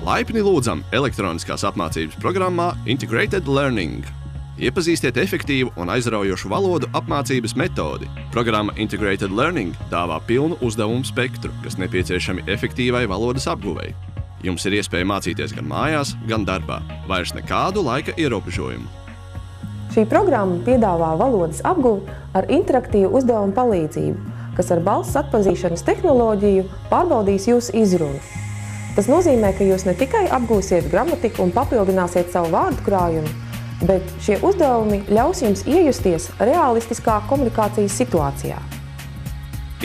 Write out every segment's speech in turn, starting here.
Laipni lūdzam elektroniskās apmācības programmā Integrated Learning. Iepazīstiet efektīvu un aizraujošu valodu apmācības metodi. Programma Integrated Learning dāvā pilnu uzdevumu spektru, kas nepieciešami efektīvai valodas apguvei. Jums ir iespēja mācīties gan mājās, gan darbā. Vairs nekādu laika ierobežojumu. Šī programma piedāvā valodas apguvi ar interaktīvu uzdevumu palīdzību, kas ar balss atpazīšanas tehnoloģiju pārbaudīs jūsu izrunu. Tas nozīmē, ka jūs ne tikai apgūsiet gramatiku un papildināsiet savu vārdu krājumu, bet šie uzdevumi ļaus jums iejusties realistiskā komunikācijas situācijā.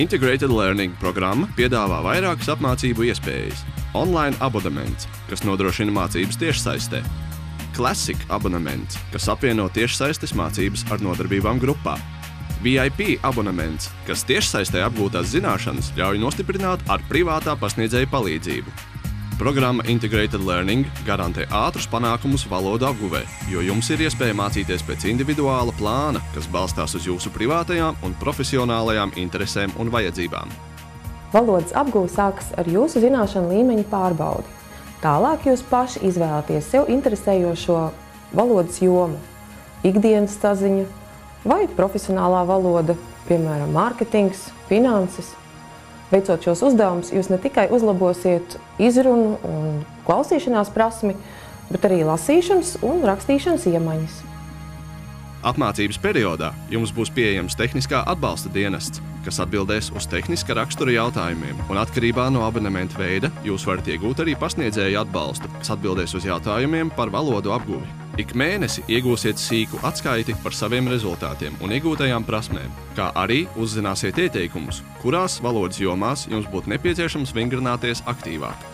Integrated Learning programma piedāvā vairākas apmācību iespējas. Online abonements, kas nodrošina mācības tiešsaistē. Classic abonements, kas apvieno tiešsaistes mācības ar nodarbībām grupā. VIP abonements, kas tiešsaistē apgūtās zināšanas ļauj nostiprināt ar privātā pasniedzēja palīdzību. Programma Integrated Learning garantē ātrus panākumus valodu apguvē, jo jums ir iespēja mācīties pēc individuāla plāna, kas balstās uz jūsu privātajām un profesionālajām interesēm un vajadzībām. Valodas apguve sākas ar jūsu zināšanu līmeņa pārbaudi. Tālāk jūs paši izvēlaties sev interesējošo valodas jomu, ikdienas saziņa vai profesionālā valoda, piemēram, mārketings, finanses. Veicot šos uzdevumus, jūs ne tikai uzlabosiet izrunu un klausīšanās prasmi, bet arī lasīšanas un rakstīšanas iemaņas. Apmācības periodā jums būs pieejams tehniskā atbalsta dienests, kas atbildēs uz tehniska rakstura jautājumiem, un atkarībā no abonementa veida jūs varat iegūt arī pasniedzēju atbalstu, kas atbildēs uz jautājumiem par valodu apguvi. Ik mēnesi iegūsiet sīku atskaiti par saviem rezultātiem un iegūtajām prasmēm, kā arī uzzināsiet ieteikumus, kurās valodas jomās jums būtu nepieciešams vingrināties aktīvāk.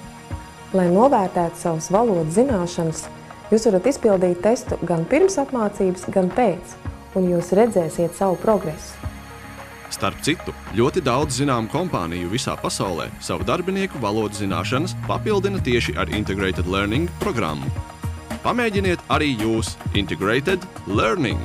Lai novērtētu savas valodas zināšanas, jūs varat izpildīt testu gan pirms apmācības, gan pēc, un jūs redzēsiet savu progresu. Starp citu, ļoti daudz zināmu kompāniju visā pasaulē savu darbinieku valodas zināšanas papildina tieši ar Integrated Learning programmu. Pamēģiniet arī jūs Integrated Learning!